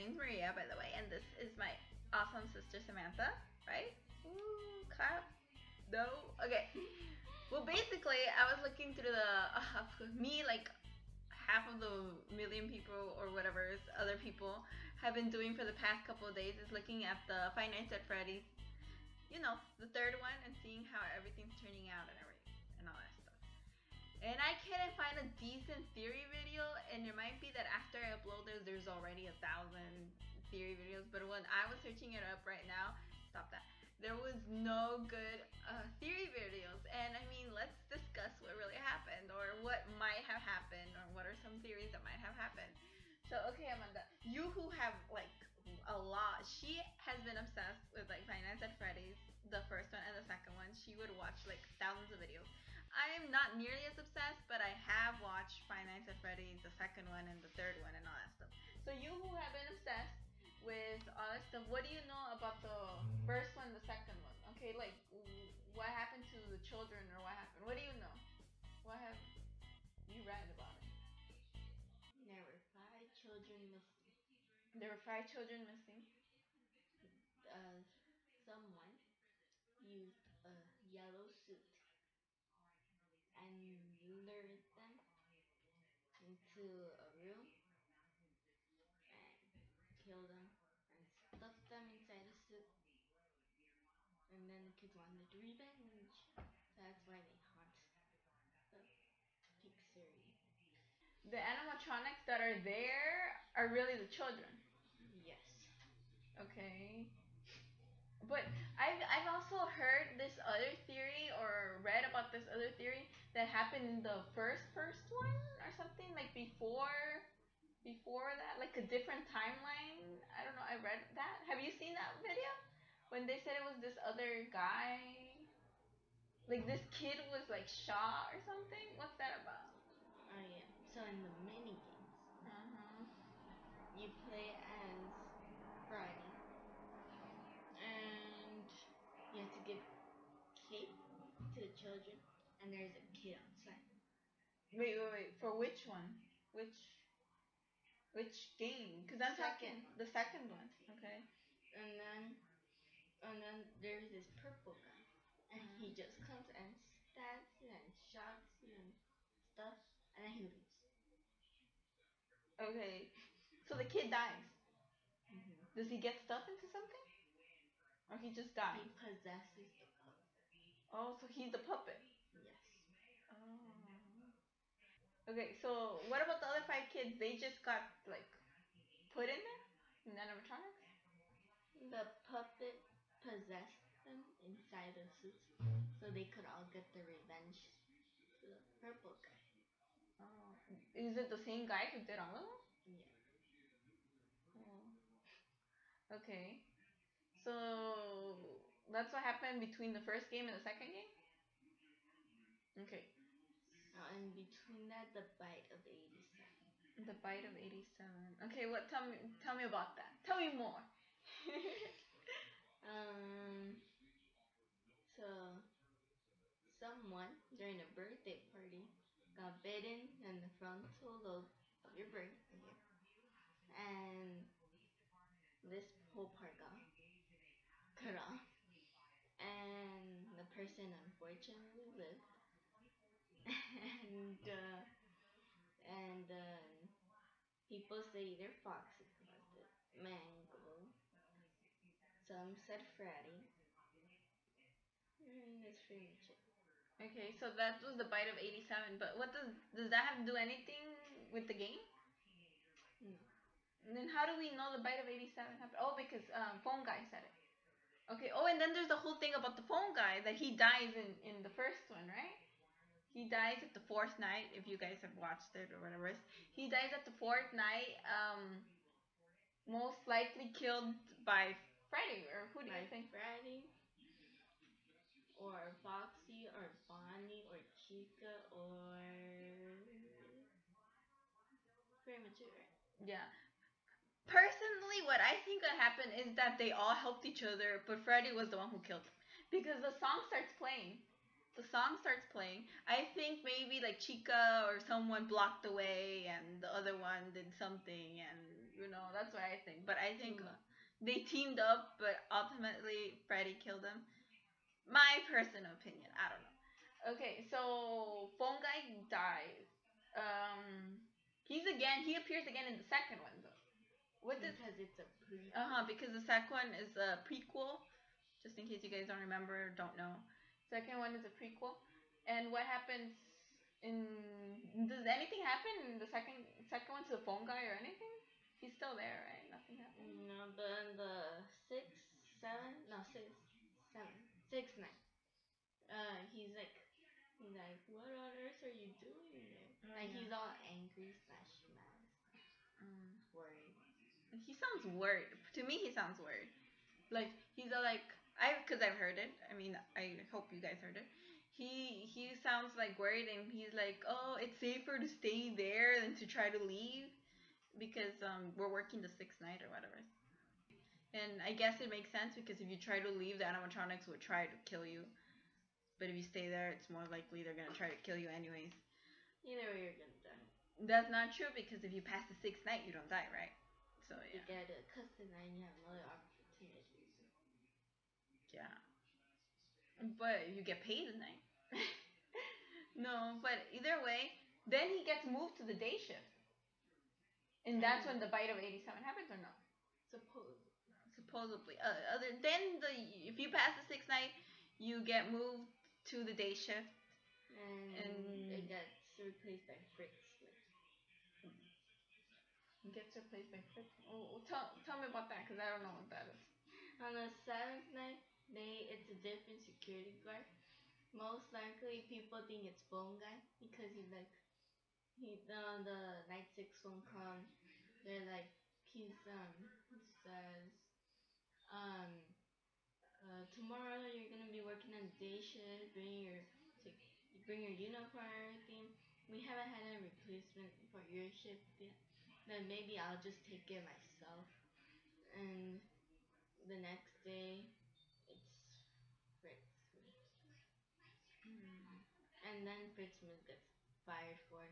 name's Maria, by the way, and this is my awesome sister Samantha, right? Ooh, clap. No? Okay. Well, basically, I was looking through me, like, half of the million people or whatever other people have been doing for the past couple of days is looking at the Five Nights at Freddy's, the third one, and seeing how everything's turning out and everything and all that stuff. And I couldn't find a decent theory video, and it might be that after I upload this, there's already 1,000 theory videos. But when I was searching it up right now, stop that. There was no good theory videos, and I mean, let's discuss what really happened, or what might have happened, or what are some theories that might have happened. So, okay, Amanda, you who have like a lot, she has been obsessed with like Five Nights at Freddy's, the first one and the second one. She would watch like thousands of videos. I am not nearly as obsessed, but I have watched Five Nights at Freddy's, the second one and the third one, and all that stuff. So you who have been obsessed with all that stuff, what do you know about the first one, the second one? Okay, like what happened to the children, or what happened? What do you know? What have you read about it? There were 5 children missing. There were 5 children missing. Uh, Someone used a yellow suit and lured them into a room and killed them and stuffed them inside a suit. And then the kids wanted revenge. That's why they haunt the pixery. The animatronics that are there are really the children. Yes. Okay. But I've also heard this other theory, or read about this other theory that happened in the first one or something, like before that, like a different timeline. I don't know. I read that. Have you seen that video? When they said it was this other guy, like this kid was like shot or something. What's that about? Oh yeah. So in the mini games, Uh-huh. you play as Freddy, and you have to give cake to the children, and there's a kid outside. Wait. For which one? Which game? Because I'm talking Second. the second one. Okay. And then there's this purple guy, and he just comes and stabs you and shocks you and stuff, and then he leaves. Okay. So the kid dies. Hmm. Does he get stuff into something? Or he just dies? He possesses the puppet. Oh, so he's the puppet. Yes. Oh. Okay, so what about the other 5 kids? They just got like put in there in animatronics? The puppet possessed them inside the suits, so they could all get the revenge to the purple guy. Oh. Is it the same guy who did all of them? Yeah. Oh. Okay. So that's what happened between the first game and the second game? Okay. And between that, the bite of 87. The bite of 87. Okay, what tell me about that. Tell me more. Um. So someone during a birthday party got bitten in the frontal lobe of your brain here, and this whole part got cut off, and the person unfortunately lived, and people say either Foxy caused it, Mango. Some said Freddy, and that's pretty much it. Okay, so that was the bite of 87, but what does that have to do anything with the game? No. And then how do we know the bite of 87 happened? Oh, because phone guy said it. Okay. Oh, and then there's the whole thing about the phone guy that he dies in the first one, right? He dies at the fourth night. If you guys have watched it or whatever, he dies at the fourth night. Most likely killed by Freddy, or who do you think? Freddy, or Foxy, or Bonnie, or Chica, or pretty much it, right? Yeah. Personally, what I think that happened is that they all helped each other, but Freddy was the one who killed them. Because the song starts playing. The song starts playing. I think maybe like Chica or someone blocked the way, and the other one did something, and You know, that's what I think. But I think Team up. they teamed up, but ultimately Freddy killed them. My personal opinion. I don't know. Okay, so phone guy dies. He appears again in the second one though. What does Because it's a pre. because the second one is a prequel. Just in case you guys don't remember, or don't know. Second one is a prequel. And what happens in does anything happen in the second one to the phone guy or anything? He's still there, right? Nothing happens. No, but in the six, seven, no six, seven, 6, 9. He's like, what on earth are you doing there? Oh, Like yeah. he's all angry slash mad, Mm. worried. He sounds worried. To me, he sounds worried. Like he's all like because I've heard it. I mean, I hope you guys heard it. He sounds like worried, and he's like, oh, it's safer to stay there than to try to leave because we're working the sixth night or whatever. And I guess it makes sense because if you try to leave, the animatronics would try to kill you. But if you stay there, it's more likely they're gonna try to kill you anyways. Either way, you're gonna die. That's not true because if you pass the sixth night, you don't die, right? So You yeah, get a custom and you have another opportunity. yeah. But you get paid the night. No, but either way, then he gets moved to the day shift, and that's when the bite of 87 happens, or no? Supposedly. Supposedly. Other then the if you pass the sixth night, you get moved to the day shift, And it gets replaced by Fritz Smith. gets replaced by Fritz. Oh, tell me about that because I don't know what that is. On the 7th night, it's a different security guard. Most likely, people think it's Bone Guy because the night 6 won't come. They're like, he says, um, tomorrow you're gonna be working on day shift. Bring your uniform and everything. We haven't had a replacement for your shift yet. Then maybe I'll just take it myself. And the next day, it's Fritz Smith. And then Fritz Smith gets fired for I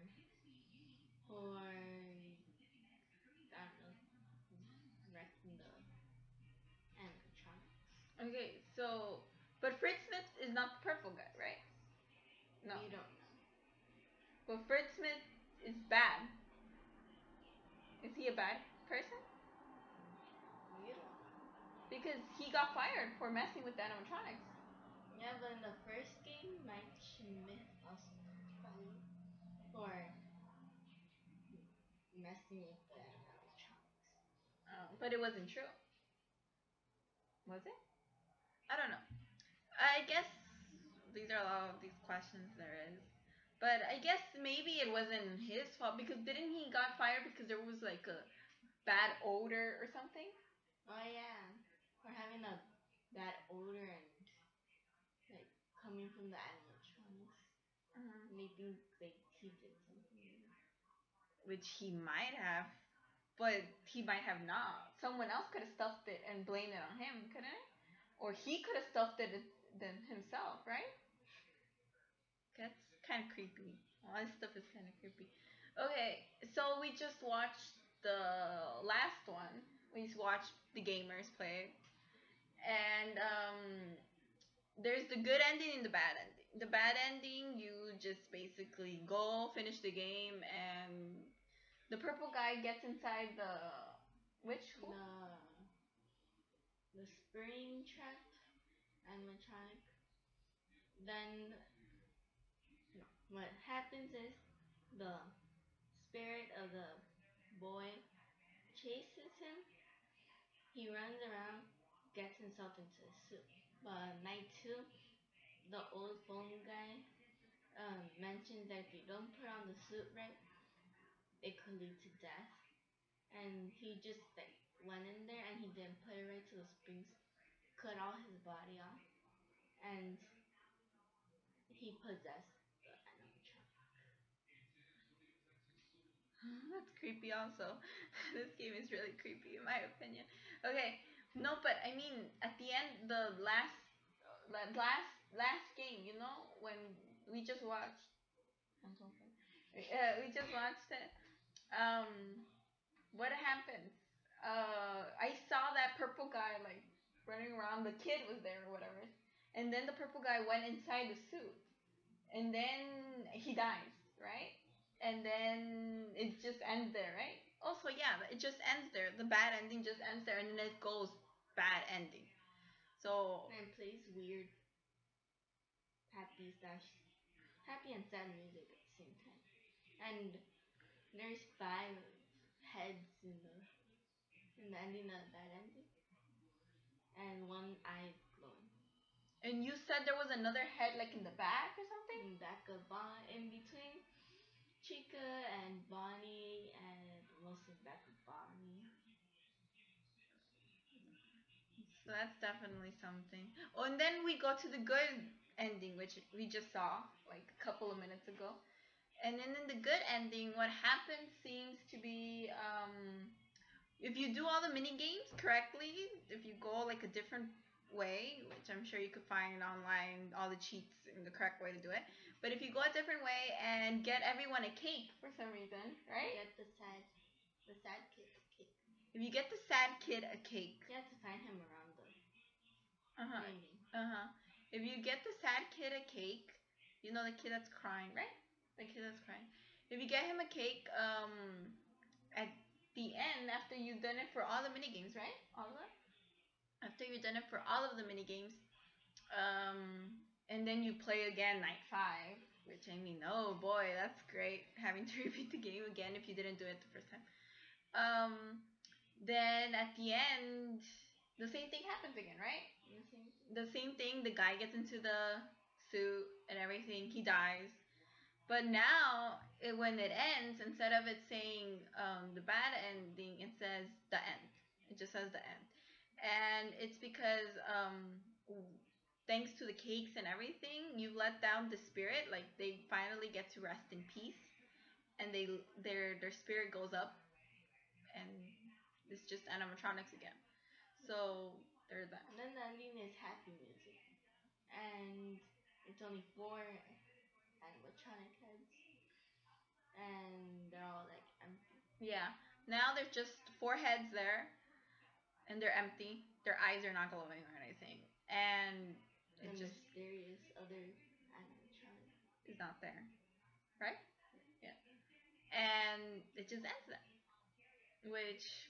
don't know, wrecking the animatronics. Okay, so but Fritz Smith is not the purple guy, right? No. We don't know. But Fritz Smith is bad. Is he a bad person? We don't know. Because he got fired for messing with the animatronics. Yeah, but in the first game, Mike Schmidt also got fired for messing with the animatronics. But it wasn't true. Was it? I don't know. I guess these are all of these questions there is. But I guess maybe it wasn't his fault because didn't he got fired because there was like a bad odor or something? Oh yeah, for having a bad odor and like coming from the animatronics. And they think like he did something. Which he might have, but he might have not. Someone else could have stuffed it and blamed it on him, couldn't it? Or he could have stuffed it than himself, right? That's kind of creepy. All this stuff is kind of creepy. Okay, so we just watched the last one. We just watched the gamers play, and there's the good ending and the bad ending. The bad ending, you just basically go finish the game, and the purple guy gets inside the which hole? The spring trap animatronic. Then no, what happens is the spirit of the boy chases him. He runs around, gets himself into a suit. But night 2, the old phone guy mentions that if you don't put on the suit right, it could lead to death. And he just like went in there and he didn't put it right, so the springs cut all his body off, and he possessed the animatronic. That's creepy also. This game is really creepy in my opinion. Okay, no, but I mean at the end, the last game, you know, when we just watched. We just watched it. What happens? I saw that purple guy like running around. The kid was there or whatever, and then the purple guy went inside the suit, and then he dies, right? And then it just ends there, right? Also, yeah, it just ends there. The bad ending just ends there, and then it goes bad ending. So And plays weird happy slash happy and sad music at the same time. And there's 5 heads in the ending of that ending, and one eye is glowing. and you said there was another head like in the back or something? In back of in between Chica and Bonnie, and mostly back of Bonnie. So that's definitely something. Oh, and then we go to the good ending, which we just saw like a couple of minutes ago. And then in the good ending, what happens seems to be if you do all the mini games correctly, if you go like a different way, which I'm sure you could find online, all the cheats and the correct way to do it. But if you go a different way and get everyone a cake for some reason, right? Get the sad kid cake. If you get the sad kid a cake, You have to find him around the uh-huh. gaming. Uh-huh. If you get the sad kid a cake, you know the kid that's crying, right? The kid that's crying. If you get him a cake, at the end, after you've done it for all the mini games, right? All of them? After you've done it for all of the mini games, and then you play again night 5, which I mean, oh boy, that's great having to repeat the game again if you didn't do it the first time. Then at the end, the same thing happens again, right? The same thing. The guy gets into the suit and everything. He dies. But now, when it ends, instead of it saying the bad ending, it says the end. It just says the end. And it's because thanks to the cakes and everything, you've let down the spirit. Like they finally get to rest in peace, and their spirit goes up, and it's just animatronics again. So there's that. And then the ending is happy music. And it's only 4 animatronic heads. And they're all like empty. Yeah. Now there's just 4 heads there, and they're empty. Their eyes are not glowing or anything, and it the just mysterious other animatronic is not there, right? Yeah. And it just ends there, which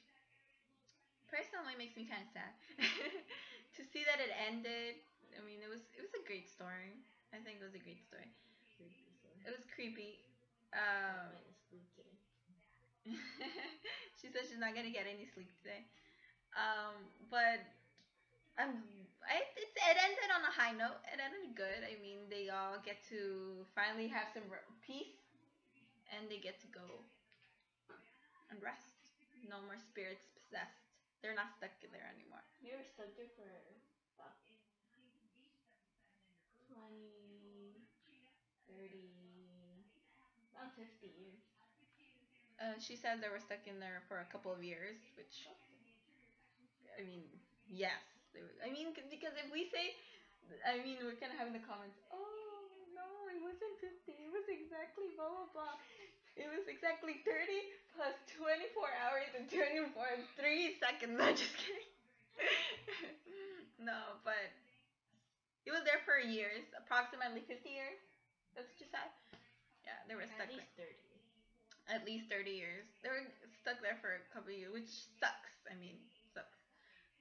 personally makes me kind of sad to see that it ended. I mean, it was a great story. I think it was a great story. creepy story. It was creepy. I'm going to sleep today. She said she's not gonna get any sleep today. But it ended on a high note. It ended good. I mean, they all get to finally have some peace, and they get to go and rest. No more spirits possessed. They're not stuck in there anymore. We were stuck there for about 20, 30, about 50 years. She said they were stuck in there for a couple of years, which I mean, yes. I mean, because if we say, I mean, we're gonna have in the comments, oh no, it wasn't 50. It was exactly blah blah blah. It was exactly 30 plus 24 hours and 24 and 3 seconds. I'm just kidding. No, but it was there for years, approximately 50 years. That's what you said. Yeah, they were stuck At least there. 30 years. At least 30 years. They were stuck there for a couple of years, which sucks. I mean, sucks.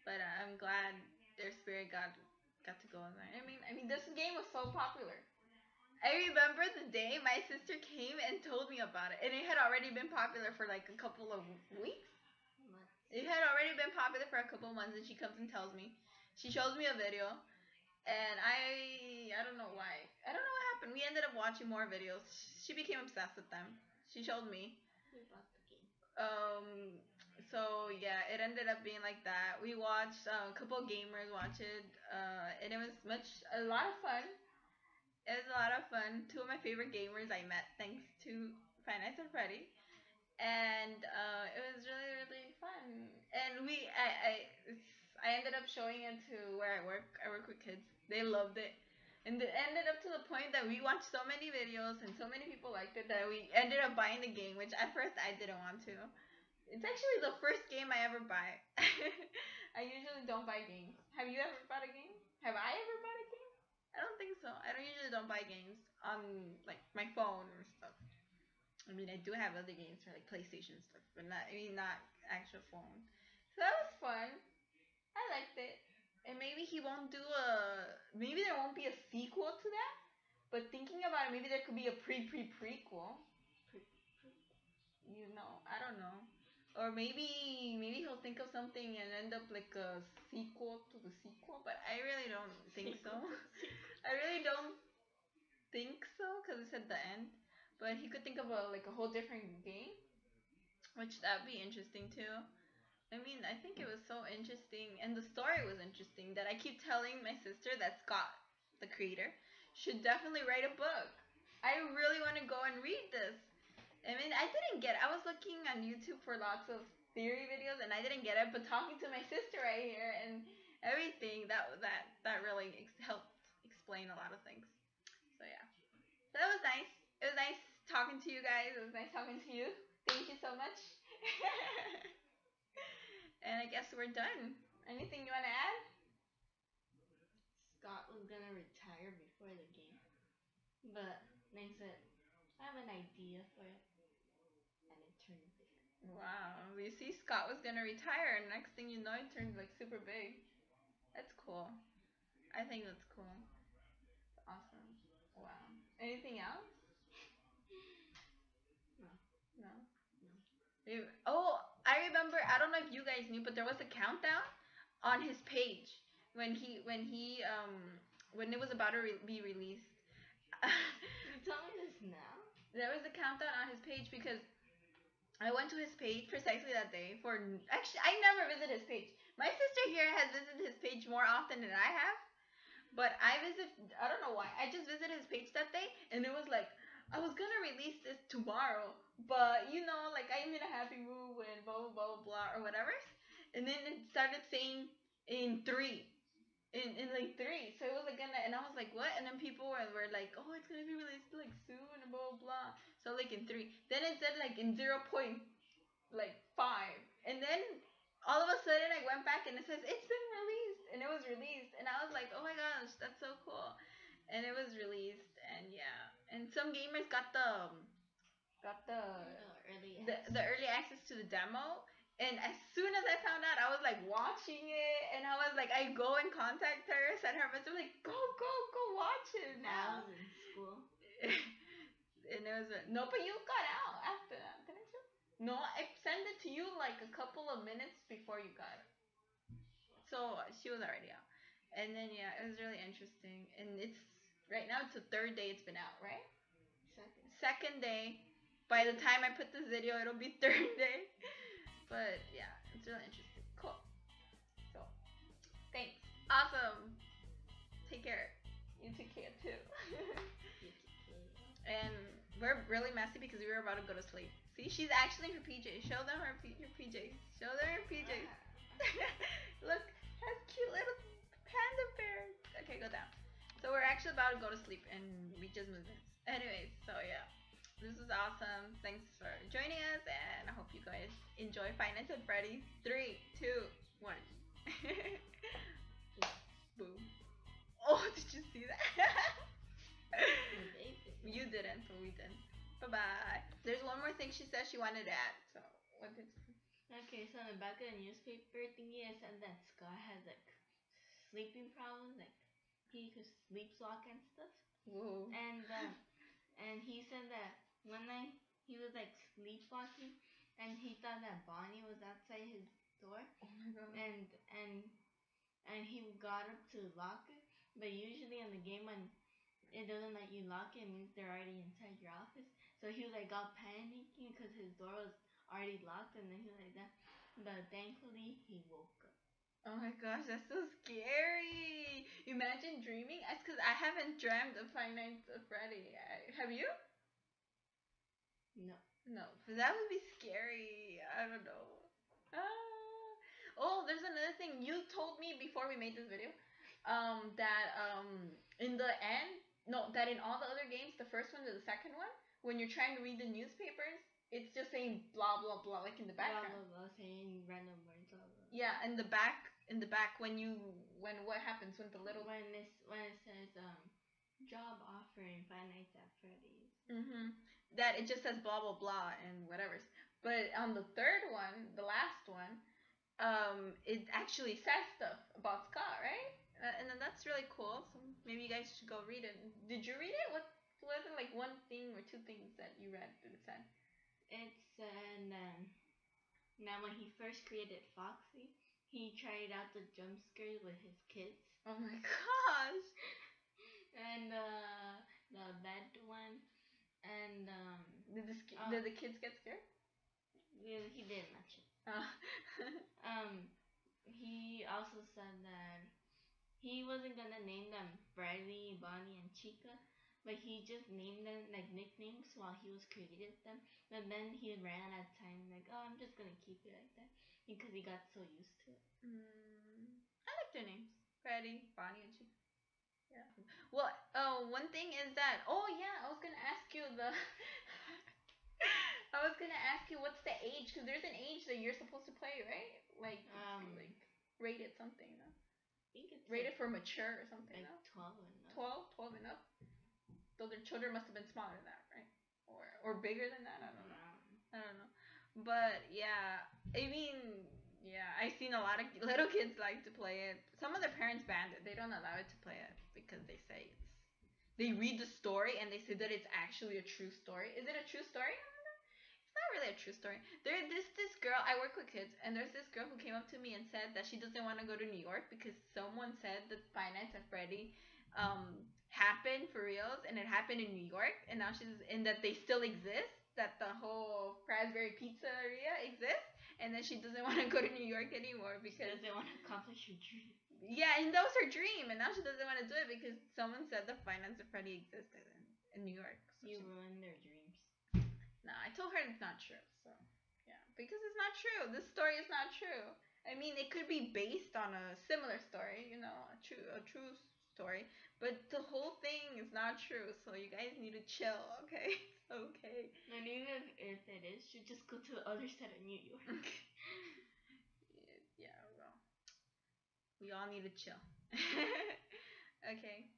But I'm glad their spirit got to go in there. I mean, this game was so popular. I remember the day my sister came and told me about it, and it had already been popular for like a couple of weeks. Months. It had already been popular for a couple of months, and she comes and tells me. She shows me a video, and I don't know why. I don't know what happened. We ended up watching more videos. She became obsessed with them. She showed me. We bought the game. So yeah, it ended up being like that. We watched a couple of gamers watch it, and it was a lot of fun. It was a lot of fun. Two of my favorite gamers I met thanks to Five Nights at Freddy, and it was really really fun. And I ended up showing it to where I work. I work with kids. They loved it. And it ended up to the point that we watched so many videos and so many people liked it that we ended up buying the game, which at first I didn't want to. It's actually the first game I ever buy. I usually don't buy games. Have you ever bought a game? Have I ever bought a game? I don't think so. I don't usually don't buy games on like my phone or stuff. I mean, I do have other games for like PlayStation stuff, but not actual phone. So that was fun. I liked it. And maybe he won't do a. Maybe there won't be a sequel to that. But thinking about it, maybe there could be a prequel. You know, I don't know. Or maybe he'll think of something and end up like a sequel to the sequel. But I really don't think so. I really don't think so because it's at the end. But he could think of a like a whole different game, which that'd be interesting too. I mean, I think it was so interesting, and the story was interesting that I keep telling my sister that Scott, the creator, should definitely write a book. I really want to go and read this. I mean, I didn't get it. I was looking on YouTube for lots of theory videos, and I didn't get it. But talking to my sister right here and everything, that really helped explain a lot of things. So yeah, so that was nice. It was nice talking to you guys. It was nice talking to you. Thank you so much. And I guess we're done. Anything you want to add? Scott was gonna retire before the game, but they said, I have an idea for it, and it turned big. Wow. You see, Scott was gonna retire, and next thing you know, it turned like super big. That's cool. I think that's cool. Awesome. Wow. Anything else? No. No. No. Oh, I remember. I don't know if you guys knew, but there was a countdown on his page when it was about to be released. You tell me this now? There was a countdown on his page because I went to his page precisely that day for. Actually, I never visit his page. My sister here has visited his page more often than I have. But I don't know why. I just visited his page that day, and it was like, I was gonna release this tomorrow, but you know, like I'm in a happy mood and blah blah blah blah, blah or whatever. And then it started saying in three, in like three. So it was like and I was like, what? And then people were like, oh, it's gonna be released like soon and blah blah blah. So like in three. Then it said like in 0.5, and then all of a sudden I went back and it says it's been released, and it was released, and I was like, oh my gosh, that's so cool, and it was released, and yeah, and some gamers got Early the early access to the demo. And as soon as I found out, I was like watching it, and I was like, I go and contact her, send her a message, like, go watch it I now. was in school. And it was no, but you got out after that, didn't you? No, I sent it to you like a couple of minutes before you got it. So she was already out. And then yeah, it was really interesting. And it's right now it's the third day it's been out, right? Second. Second day. By the time I put this video, it'll be third day. But yeah, it's really interesting. Cool. So thanks. Awesome. Take care. You take care too. And we're really messy because we were about to go to sleep. See, she's actually in her PJs. Show them her PJs. Show them her PJs. Look, has cute little panda bears. Okay, go down. So we're actually about to go to sleep, and we just moved in. Anyways, so yeah, this was awesome. Thanks for joining us, and I hope you guys enjoy Five Nights at Freddy's. 3, 2, 1. Boom. Oh, did you see that? You didn't, but we did. Bye bye. There's one more thing she said she wanted to add. So what did she? Okay, so in the back of the newspaper thingy, I said that Scott has like sleeping problems, like he could sleepwalk and stuff. Whoa. And he said that one night he was like sleepwalking, and he thought that Bonnie was outside his door. Oh my god. And he got up to lock it, but usually in the game when it doesn't let you lock it, it means they're already inside your office. So he was like got panicking because his door was already locked, and then he was like that. But thankfully he woke up. Oh my gosh, that's so scary. Imagine dreaming. That's because I haven't dreamt of Five Nights at Freddy. Have you? No. No, that would be scary. I don't know. Oh, there's another thing. You told me before we made this video, that in the end, no, that in all the other games, the first one to the second one, when you're trying to read the newspapers, it's just saying blah blah blah like in the Blah background. blah blah, saying random words. Blah blah. Yeah, in the back when you when what happens when the little When it says job offering Five Nights at Freddy's. that it just says blah blah blah and whatever. But on the third one, the last one, it actually says stuff about Scott, right? And then that's really cool. So maybe you guys should go read it. Did you read it? What was it like one thing or two things that you read that it said? It said now when he first created Foxy, he tried out the jump scares with his kids. Oh my gosh! And the bed one, and Did the kids get scared? he didn't mention. Oh. He also said that he wasn't gonna name them Bradley, Bonnie, and Chica, but he just named them like nicknames while he was creating them. But then he ran out of time, like, oh, I'm just gonna keep it like that because he got so used to it. I like their names, Freddy, Bonnie, and Chica. Yeah. Well, one thing is that yeah, I was gonna ask you the. I was gonna ask you what's the age because there's an age that you're supposed to play, right? Like rated something, no? I think it's rated for mature or something, like no? 12 and up. 12 and up. So their children must have been smaller than that, right? Or bigger than that. I don't know. I don't know. But yeah, I mean, yeah, I've seen a lot of little kids like to play it. Some of their parents banned it. They don't allow it to play it because they say it's. They read the story and they say that it's actually a true story. Is it a true story? It's not really a true story. There's this girl. I work with kids, and there's this girl who came up to me and said that she doesn't want to go to New York because someone said that Five Nights at Freddy happened for reals, and it happened in New York, and now she's and that they still exist. That the whole Raspberry Pizzeria exists, and then she doesn't want to go to New York anymore because she doesn't want to accomplish her dream. Yeah, and that was her dream, and now she doesn't want to do it because someone said the Five Nights at Freddy existed in New York. So you ruined their dreams. No, I told her it's not true. So yeah, because it's not true. This story is not true. I mean, it could be based on a similar story, a true story, but the whole thing is not true. So you guys need to chill, okay? Okay. And even if it is, you just go to the other side of New York. Yeah, well, we all need to chill. Okay.